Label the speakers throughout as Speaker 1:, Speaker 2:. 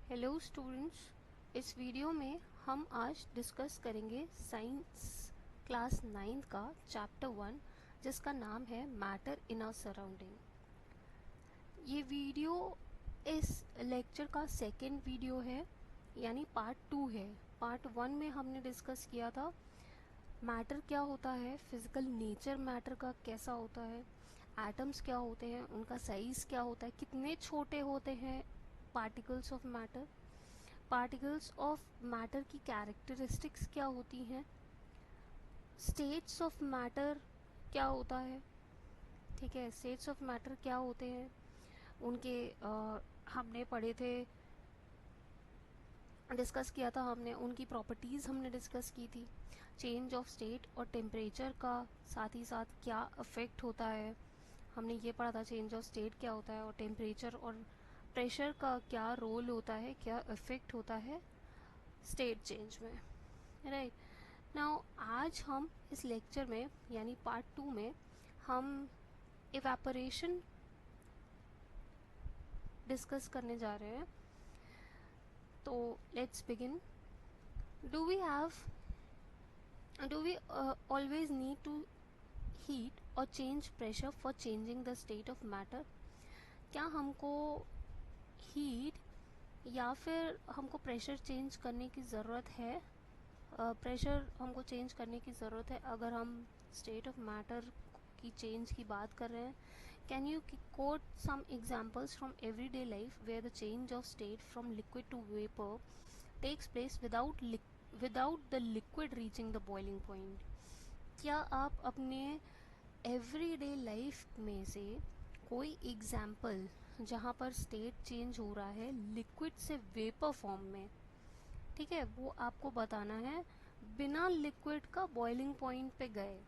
Speaker 1: Hello students, इस video में हम आज डिस्कस करेंगे साइंस क्लास 9 का चैप्टर 1 जिसका नाम है मैटर इन आवर सराउंडिंग। ये वीडियो इस लेक्चर का सेकेंड वीडियो है, यानी पार्ट 2 है। पार्ट 1 में हमने डिस्कस किया था मैटर क्या होता है, फिजिकल नेचर मैटर का कैसा होता है, एटम्स क्या होते हैं, उनका साइज क्या होता है, कितने छोटे होते हैं particles of matter, particles of matter की कैरेक्टरिस्टिक्स क्या होती हैं, स्टेट्स ऑफ मैटर क्या होता है। ठीक है, स्टेट्स ऑफ मैटर क्या होते हैं उनके हमने पढ़े थे, डिस्कस किया था हमने, उनकी प्रॉपर्टीज़ हमने डिस्कस की थी। चेंज ऑफ स्टेट और टेम्परेचर का साथ ही साथ क्या अफेक्ट होता है, हमने ये पढ़ा था। चेंज ऑफ स्टेट क्या होता है और टेम्परेचर और प्रेशर का क्या रोल होता है, क्या इफ़ेक्ट होता है स्टेट चेंज में। राइट नाउ आज हम इस लेक्चर में यानी पार्ट 2 में हम इवेपोरेशन डिस्कस करने जा रहे हैं। तो let's begin. Do we have do we always need to heat और change pressure for changing the state of matter? क्या हमको हीट या फिर हमको प्रेशर चेंज करने की ज़रूरत है? प्रेशर हमको चेंज करने की ज़रूरत है अगर हम स्टेट ऑफ मैटर की चेंज की बात कर रहे हैं। Can you quote some examples from everyday life where the change of state from liquid to vapour takes place without the liquid reaching the boiling point? क्या आप अपने एवरीडे लाइफ में से कोई एग्जाम्पल जहाँ पर स्टेट चेंज हो रहा है लिक्विड से वेपर फॉर्म में, ठीक है, वो आपको बताना है बिना लिक्विड का बॉइलिंग पॉइंट पे गए।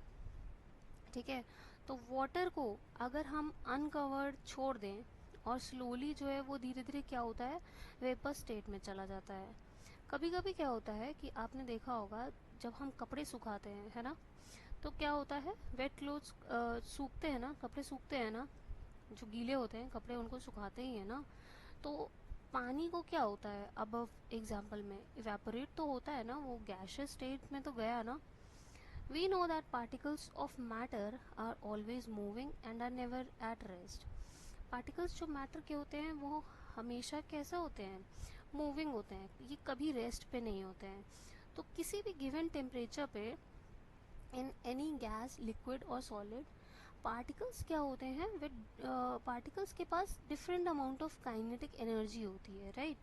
Speaker 1: ठीक है, तो वाटर को अगर हम अनकवर्ड छोड़ दें और स्लोली जो है वो धीरे धीरे क्या होता है, वेपर स्टेट में चला जाता है। कभी कभी क्या होता है कि आपने देखा होगा जब हम कपड़े सुखाते हैं, है ना, तो क्या होता है, वेट क्लोथ्स सूखते हैं ना, कपड़े सूखते हैं ना, जो गीले होते हैं कपड़े उनको सुखाते ही है ना, तो पानी को क्या होता है, अब एग्जाम्पल में इवेपोरेट तो होता है ना, वो गैशियस स्टेट में तो गया ना। We know that particles of matter are always moving and are never at rest. Particles जो मैटर के होते हैं वो हमेशा कैसे होते हैं, मूविंग होते हैं, ये कभी रेस्ट पे नहीं होते हैं। तो किसी भी गिवन टेम्परेचर पे इन एनी गैस, लिक्विड और सॉलिड, पार्टिकल्स क्या होते हैं, वे पार्टिकल्स के पास different amount of kinetic energy होती है, राइट।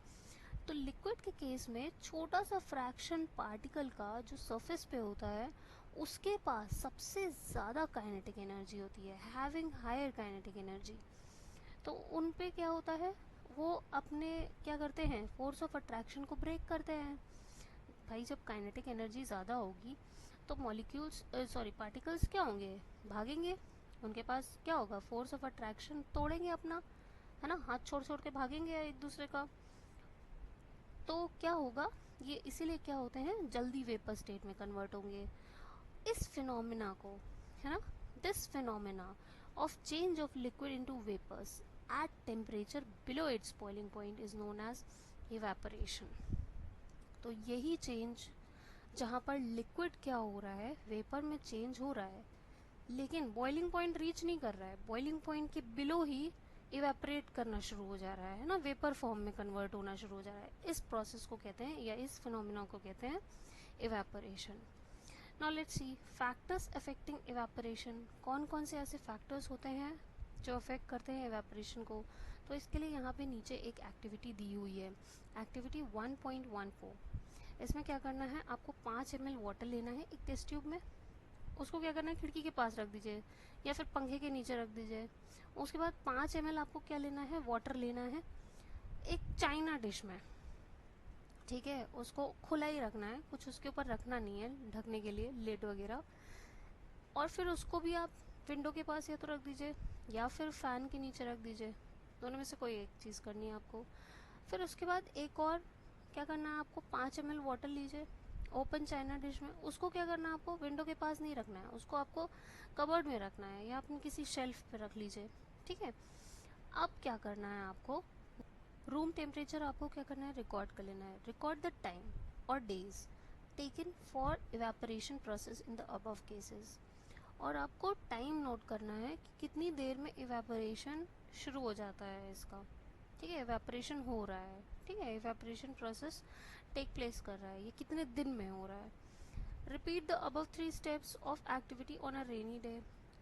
Speaker 1: तो लिक्विड के केस में छोटा सा फ्रैक्शन पार्टिकल का जो सरफेस पे होता है उसके पास सबसे ज़्यादा काइनेटिक एनर्जी होती है, हैविंग हायर काइनेटिक एनर्जी। तो उन पे क्या होता है, वो अपने क्या करते हैं, फोर्स ऑफ अट्रैक्शन को ब्रेक करते हैं। भाई जब काइनेटिक एनर्जी ज़्यादा होगी तो मॉलिक्यूल्स पार्टिकल्स क्या होंगे, भागेंगे। उनके पास क्या होगा, फोर्स ऑफ अट्रैक्शन तोड़ेंगे अपना, है ना, हाथ छोड़ छोड़ के भागेंगे एक दूसरे का। तो क्या होगा, ये इसीलिए क्या होते हैं, जल्दी वेपर स्टेट में कन्वर्ट होंगे। इस फिनोमिना को, है ना, this phenomena of change of liquid into vapours at temperature below its boiling point is known as evaporation. तो यही चेंज जहाँ पर लिक्विड क्या हो रहा है, वेपर में चेंज हो रहा है लेकिन बॉइलिंग पॉइंट रीच नहीं कर रहा है, बॉइलिंग पॉइंट के बिलो ही इवेपरेट करना शुरू हो जा रहा है ना, वेपर फॉर्म में कन्वर्ट होना शुरू हो जा रहा है। इस प्रोसेस को कहते हैं या इस फिनोमिना को कहते हैं evaporation. Now let's see factors affecting evaporation. कौन कौन से ऐसे फैक्टर्स होते हैं जो अफेक्ट करते हैं इवेपोरेशन को? तो इसके लिए यहाँ पे नीचे एक एक्टिविटी दी हुई है, एक्टिविटी 1.14। इसमें क्या करना है, आपको 5 ml वाटर लेना है एक टेस्ट ट्यूब में, उसको क्या करना है, खिड़की के पास रख दीजिए या फिर पंखे के नीचे रख दीजिए। उसके बाद 5 ml आपको क्या लेना है, वाटर लेना है एक चाइना डिश में। ठीक है, उसको खुला ही रखना है, कुछ उसके ऊपर रखना नहीं है ढकने के लिए, लेड वगैरह। और फिर उसको भी आप विंडो के पास या तो रख दीजिए या फिर फैन के नीचे रख दीजिए, दोनों में से कोई एक चीज़ करनी है आपको। फिर उसके बाद एक और क्या करना है आपको, 5 ml वाटर लीजिए ओपन चाइना डिश में, उसको क्या करना है आपको, विंडो के पास नहीं रखना है, उसको आपको कबर्ड में रखना है या अपनी किसी शेल्फ पे रख लीजिए। ठीक है, अब क्या करना है आपको, रूम टेम्परेचर आपको क्या करना है, रिकॉर्ड कर लेना है. रिकॉर्ड द टाइम और days taken for evaporation process in the above cases. और आपको टाइम नोट करना है कि कितनी देर में इवेपोरेशन शुरू हो जाता है इसका. ठीक है, इवेपोरेशन हो रहा है. ठीक है, इवेपोरेशन प्रोसेस टेक प्लेस कर रहा है, ये कितने दिन में हो रहा है. Repeat the above 3 steps of activity on a rainy day.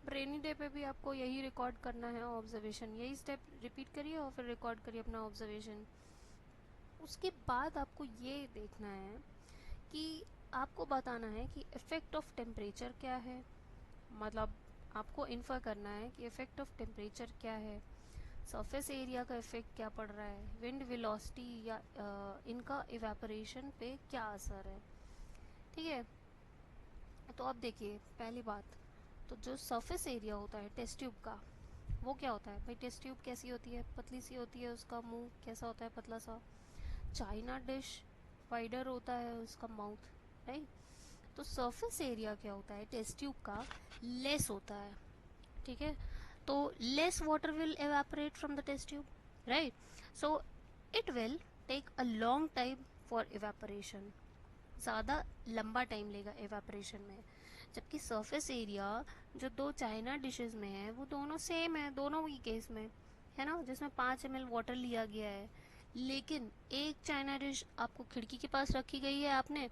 Speaker 1: Rainy day पे भी आपको यही रिकॉर्ड करना है ऑब्जर्वेशन. यही स्टेप रिपीट करिए और फिर रिकॉर्ड करिए अपना ऑब्जर्वेशन. उसके बाद आपको ये देखना है कि आपको बताना है कि इफेक्ट ऑफ टेम्परेचर क्या है. मतलब आपको इन्फर करना है कि इफेक्ट ऑफ टेम्परेचर क्या है, सरफेस एरिया का इफेक्ट क्या पड़ रहा है, विंड वेलोसिटी या इनका इवेपोरेशन पे क्या असर है. ठीक है, तो अब देखिए पहली बात, तो जो सरफेस एरिया होता है टेस्ट ट्यूब का, वो क्या होता है भाई. टेस्ट ट्यूब कैसी होती है, पतली सी होती है, उसका मुंह कैसा होता है, पतला सा. चाइना डिश वाइडर होता है उसका माउथ, राइट. तो सरफेस एरिया क्या होता है टेस्ट ट्यूब का, लेस होता है. ठीक है, तो less water will evaporate from the test tube, right. So it will take a long time for evaporation. ज़्यादा लंबा टाइम लेगा एवापरेशन में. जबकि सरफेस एरिया जो दो चाइना डिशेस में है वो दोनों सेम है, दोनों ही केस में है ना, जिसमें 5 ml वाटर लिया गया है. लेकिन एक चाइना डिश आपको खिड़की के पास रखी गई है आपने,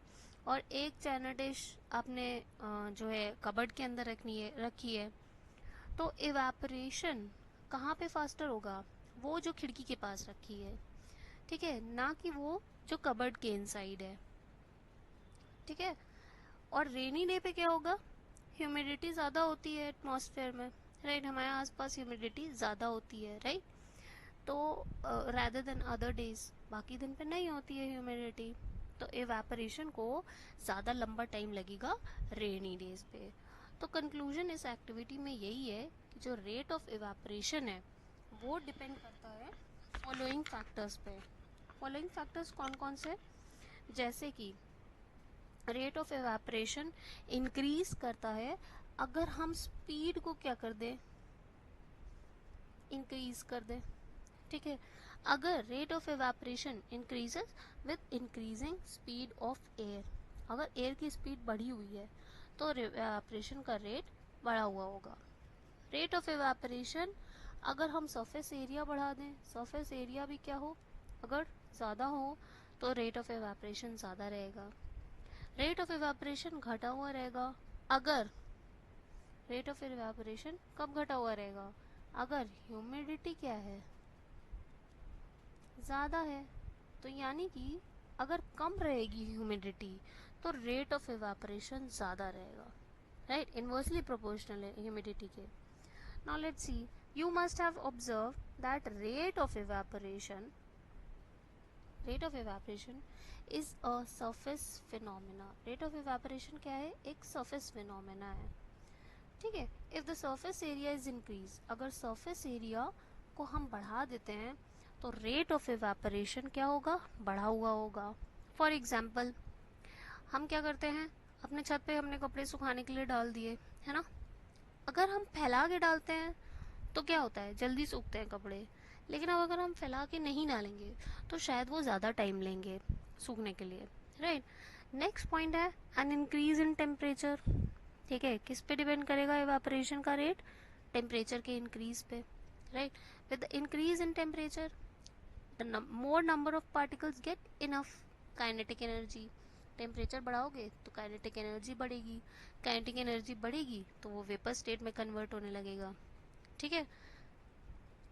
Speaker 1: और एक चाइना डिश आपने जो है कबर्ड के अंदर रखी है. तो एवापरेशन कहाँ पे फास्टर होगा, वो जो खिड़की के पास रखी है. ठीक है, ना कि वो जो कबर्ड के इनसाइड है. ठीक है, और रेनी डे पे क्या होगा, ह्यूमिडिटी ज़्यादा होती है एटमॉस्फेयर में, राइट. हमारे आसपास ह्यूमिडिटी ज़्यादा होती है, राइट. तो रादर देन अदर डेज, बाकी दिन पे नहीं होती है ह्यूमिडिटी. तो एवेपोरेशन को ज़्यादा लंबा टाइम लगेगा रेनी डेज पे. तो कंक्लूजन इस एक्टिविटी में यही है कि जो रेट ऑफ एवेपोरेशन है वो डिपेंड करता है फॉलोइंग फैक्टर्स पे. फॉलोइंग फैक्टर्स कौन कौन से, जैसे कि रेट ऑफ एवेपोरेशन इंक्रीज करता है अगर हम स्पीड को क्या कर दें, इंक्रीज कर दें. ठीक है, अगर rate of evaporation increases with increasing speed of air, अगर एयर की स्पीड बढ़ी हुई है तो एवेपोरेशन का रेट बढ़ा हुआ होगा. रेट ऑफ एवेपोरेशन अगर हम सरफेस एरिया बढ़ा दें, सरफेस एरिया भी क्या हो, अगर ज़्यादा हो तो रेट ऑफ एवेपोरेशन ज़्यादा रहेगा. रेट ऑफ इवेपोरेशन घटा हुआ रहेगा अगर, रेट ऑफ इवेपोरेशन कब घटा हुआ रहेगा, अगर ह्यूमिडिटी क्या है, ज़्यादा है. तो यानी कि अगर कम रहेगी ह्यूमिडिटी तो रेट ऑफ इवेपोरेशन ज़्यादा रहेगा, राइट. इनवर्सली प्रोपोर्शनल है ह्यूमिडिटी के. Now let's see, you must have observe that rate of evaporation is a surface phenomena. Rate of evaporation क्या है, एक सरफेस फिनोमेना है. ठीक है, if the surface area is increase, अगर सरफेस एरिया को हम बढ़ा देते हैं तो रेट ऑफ इवेपोरेशन क्या होगा, बढ़ा हुआ होगा. फॉर एग्जाम्पल, हम क्या करते हैं, अपने छत पे हमने कपड़े सुखाने के लिए डाल दिए, है ना. अगर हम फैला के डालते हैं तो क्या होता है, जल्दी सूखते हैं कपड़े. लेकिन अब अगर हम फैला के नहीं डालेंगे तो शायद वो ज़्यादा टाइम लेंगे सूखने के लिए, राइट. नेक्स्ट पॉइंट है एन इंक्रीज इन टेम्परेचर. ठीक है, किस पे डिपेंड करेगा इवेपोरेशन का रेट, टेम्परेचर के इंक्रीज पे, right. With increase in temperature the more number of particles get enough kinetic energy. Temperature बढ़ाओगे तो काइनेटिक एनर्जी बढ़ेगी, काइनेटिक एनर्जी बढ़ेगी तो वो वेपर स्टेट में कन्वर्ट होने लगेगा. ठीक है,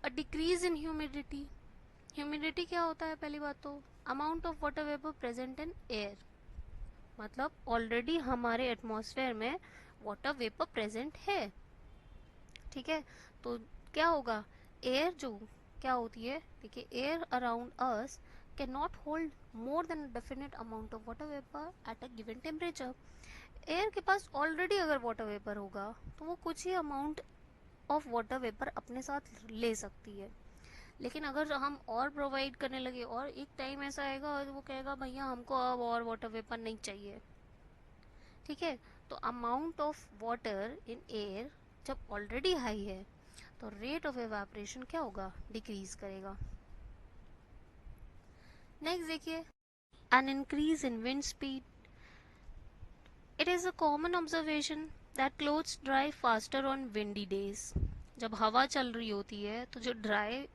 Speaker 1: a decrease in humidity. Humidity क्या होता है, पहली बात तो amount of water vapour present in air. मतलब ऑलरेडी हमारे एटमॉस्फेयर में वाटर वेपर प्रेजेंट है. ठीक है, तो क्या होगा, एयर जो क्या होती है, देखिए air around us can not hold more than a definite amount of water vapour at a given temperature. Air के पास ऑलरेडी अगर वाटर वेपर होगा तो वो कुछ ही अमाउंट ऑफ वाटर वेपर अपने साथ ले सकती है. लेकिन अगर हम और प्रोवाइड करने लगे और एक टाइम ऐसा आएगा और वो कहेगा भैया हमको अब और वाटर वेपर नहीं चाहिए. ठीक है, तो amount of water in air जब ऑलरेडी हाई है तो रेट ऑफ एवापोरेशन क्या होगा, डिक्रीज करेगा. नेक्स्ट देखिए, N increase in wind speed. It is a common observation that clothes dry faster on windy days. जब हवा चल रही होती है तो जो ड्राई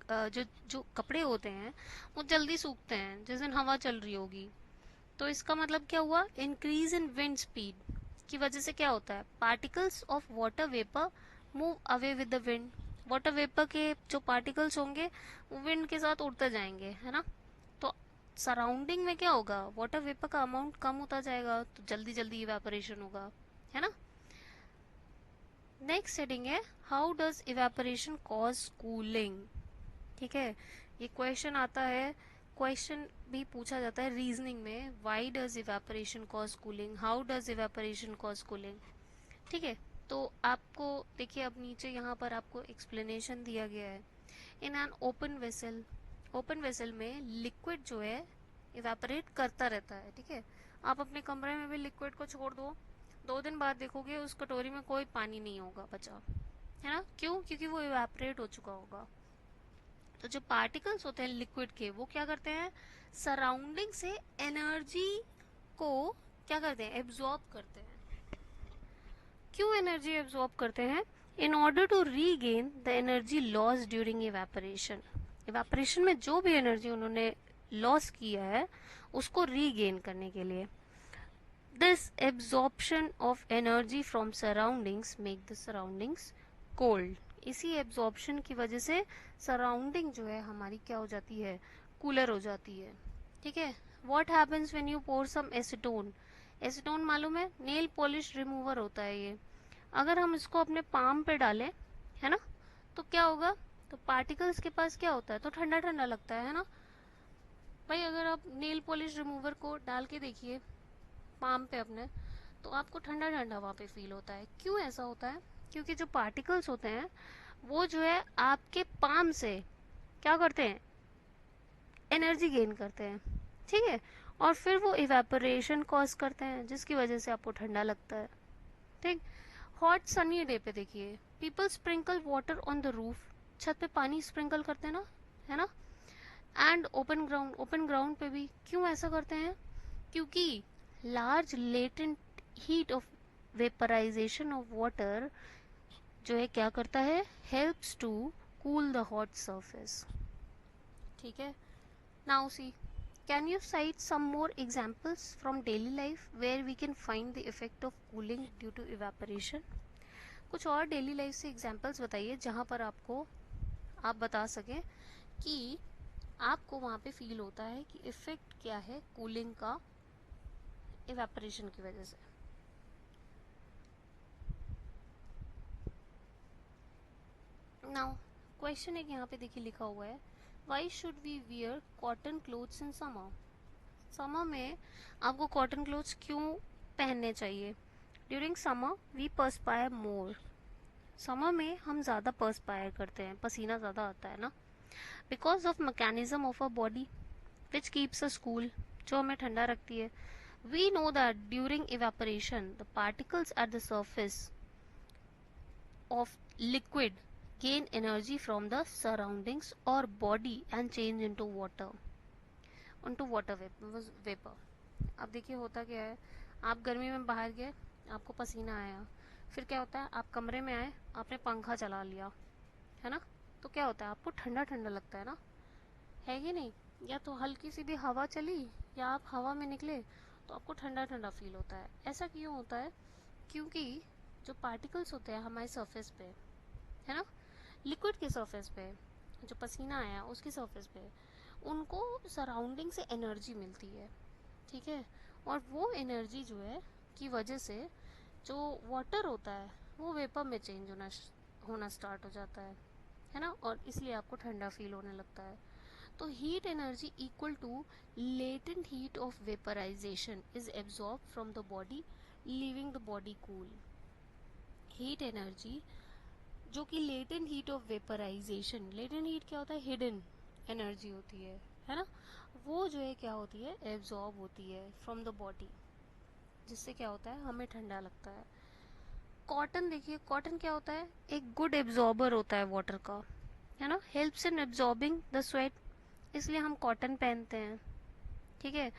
Speaker 1: जो जो कपड़े होते हैं वो जल्दी सूखते हैं जिस दिन हवा चल रही होगी. तो इसका मतलब क्या हुआ, इंक्रीज इन विंड स्पीड की वजह से क्या होता है, particles of water vapour move away with the wind. Water vapour के जो पार्टिकल्स होंगे वो विंड के साथ उड़ते जाएंगे, है ना. तो सराउंडिंग में क्या होगा, वाटर वेपर का अमाउंट कम होता जाएगा तो जल्दी जल्दी इवेपोरेशन होगा, है ना. नेक्स्ट हेडिंग है, how does evaporation cause cooling. ठीक है, ये क्वेश्चन आता है, क्वेश्चन भी पूछा जाता है रीजनिंग में, why does evaporation cause cooling, how does evaporation cause cooling. ठीक है, तो आपको देखिए अब नीचे यहाँ पर आपको एक्सप्लेनेशन दिया गया है. इन एन ओपन वेसल में लिक्विड जो है इवेपोरेट करता रहता है. ठीक है, आप अपने कमरे में भी लिक्विड को छोड़ दो, 2 दिन बाद देखोगे उस कटोरी में कोई पानी नहीं होगा बचा, है ना. क्यों, क्योंकि वो इवेपोरेट हो चुका होगा. तो जो पार्टिकल्स होते हैं लिक्विड के वो क्या करते हैं, सराउंडिंग से एनर्जी को क्या करते हैं, एब्जॉर्ब करते हैं. क्यों एनर्जी एब्जॉर्ब करते हैं, in order to regain the energy loss during evaporation. Evaporation में जो भी एनर्जी उन्होंने लॉस किया है उसको रीगेन करने के लिए. This absorption of energy from surroundings make the surroundings cold. इसी एब्जॉर्प्शन की वजह से सराउंडिंग जो है हमारी क्या हो जाती है, कूलर हो जाती है. ठीक है, what happens when you pour some acetone. Acetone मालूम है, नेल पॉलिश रिमूवर होता है ये. अगर हम इसको अपने पाम पे डालें, है ना, तो क्या होगा, तो पार्टिकल्स के पास क्या होता है, तो ठंडा ठंडा लगता है ना. भाई अगर आप नेल पॉलिश रिमूवर को डाल के देखिए पाम पे अपने, तो आपको ठंडा ठंडा वहाँ पे फील होता है. क्यों ऐसा होता है, क्योंकि जो पार्टिकल्स होते हैं वो जो है आपके पाम से क्या करते हैं, एनर्जी गेन करते हैं. ठीक है, और फिर वो इवेपोरेशन कॉज करते हैं जिसकी वजह से आपको ठंडा लगता है. ठीक, हॉट सनी डे पे देखिए, people sprinkle water on the roof. छत पे पानी स्प्रिंकल करते हैं ना, है ना. एंड ओपन ग्राउंड पे भी. क्यों ऐसा करते हैं, क्योंकि large latent heat of vaporisation of water जो है क्या करता है, helps to cool the hot surface. ठीक है, now see, can you cite some more examples from daily life where we can find the effect of cooling due to evaporation. कुछ और daily life से एग्जांपल्स बताइए जहाँ पर आपको आप बता सकें कि आपको वहाँ पे फील होता है कि इफेक्ट क्या है कूलिंग का इवेपोरेशन की वजह से. नाउ क्वेश्चन एक यहाँ पे देखिए लिखा हुआ है, why should we wear cotton clothes in summer. Summer में आपको कॉटन क्लोथ्स क्यों पहनने चाहिए. During summer we perspire more. Summer में हम ज़्यादा पर्सपायर करते हैं, पसीना ज़्यादा आता है ना, because of mechanism of a body which keeps us cool, जो हमें ठंडा रखती है. We know that during evaporation the particles at the surface of liquid gain energy from the surroundings or body and change into water vapor. अब देखिए होता क्या है, आप गर्मी में बाहर गए, आपको पसीना आया, फिर क्या होता है, आप कमरे में आए, आपने पंखा चला लिया, है ना, तो क्या होता है, आपको ठंडा ठंडा लगता है ना, है कि नहीं. या तो हल्की सी भी हवा चली या आप हवा में निकले तो आपको ठंडा ठंडा फील होता है. ऐसा क्यों होता है, क्योंकि जो पार्टिकल्स होते हैं हमारे सरफेस पे, है ना, लिक्विड के सरफेस पे, जो पसीना आया उसकी सरफेस पे, उनको सराउंडिंग से एनर्जी मिलती है. ठीक है, और वो एनर्जी जो है की वजह से जो वाटर होता है वो वेपर में चेंज होना स्टार्ट हो जाता है ना, और इसलिए आपको ठंडा फील होने लगता है. तो heat energy equal to latent heat of vaporisation is absorb from the body leaving the body cool. Heat energy जो कि latent heat of vaporisation, latent heat क्या होता है, हिडन एनर्जी होती है ना, वो जो है क्या होती है, एब्जॉर्ब होती है फ्रॉम द बॉडी, जिससे क्या होता है, हमें ठंडा लगता है. कॉटन देखिए, कॉटन क्या होता है, एक गुड एब्जॉर्बर होता है वाटर का, है ना, helps in absorbing the sweat. इसलिए हम कॉटन पहनते हैं, ठीक है।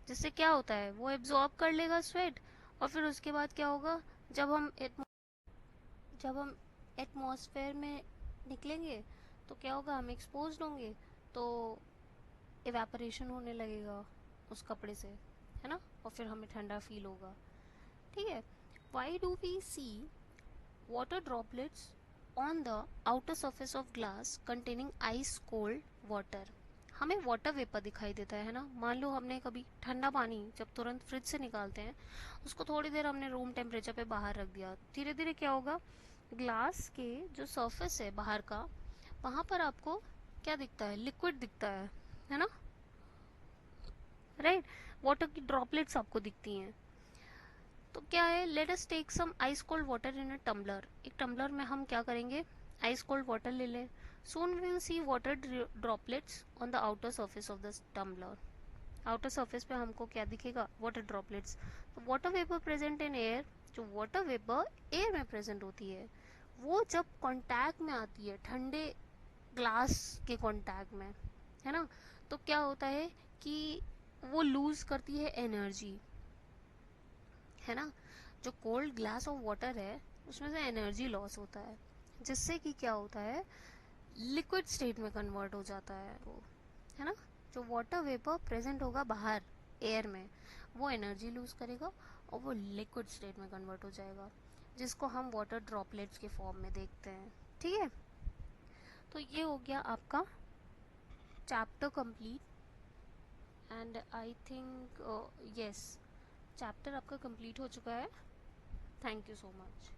Speaker 1: जिससे क्या होता है, वो एब्जॉर्ब कर लेगा स्वेट, और फिर उसके बाद क्या होगा, जब हम जब हम एटमॉस्फेयर में निकलेंगे तो क्या होगा, हम एक्सपोज होंगे, तो इवेपोरेशन होने लगेगा उस कपड़े से, है ना, और फिर हमें ठंडा फील होगा, ठीक है। Why do we see water droplets on the outer surface of glass containing ice cold water? हमें वाटर वेपर दिखाई देता है ना। मान लो हमने कभी ठंडा पानी जब तुरंत फ्रिज से निकालते हैं, उसको थोड़ी देर हमने रूम टेम्परेचर पे बाहर रख दिया, धीरे धीरे क्या होगा, ग्लास के जो सरफेस है बाहर का, वहां पर आपको क्या दिखता है, लिक्विड दिखता है ना, राइट। वाटर की ड्रॉपलेट्स आपको दिखती हैं। तो क्या है, let us take some ice cold water in a tumbler. एक टम्बलर में हम क्या करेंगे, आइस कोल्ड वाटर ले लें। Soon we will see water droplets on the outer surface of the tumbler. Outer surface पे हमको क्या दिखेगा, वाटर ड्रॉपलेट्स। तो water vapour present in air, जो वाटर वेपर एयर में प्रेजेंट होती है, वो जब कांटेक्ट में आती है ठंडे ग्लास के कांटेक्ट में, है ना, तो क्या होता है कि वो लूज करती है एनर्जी, है ना। जो कोल्ड ग्लास ऑफ वाटर है उसमें से एनर्जी लॉस होता है, जिससे कि क्या होता है, लिक्विड स्टेट में कन्वर्ट हो जाता है वो, है ना। जो वाटर वेपर प्रेजेंट होगा बाहर एयर में, वो एनर्जी लूज करेगा और वो लिक्विड स्टेट में कन्वर्ट हो जाएगा, जिसको हम वाटर ड्रॉपलेट्स के फॉर्म में देखते हैं, ठीक है। तो ये हो गया आपका chapter complete, and I think yes, chapter आपका कंप्लीट हो चुका है। Thank you so much.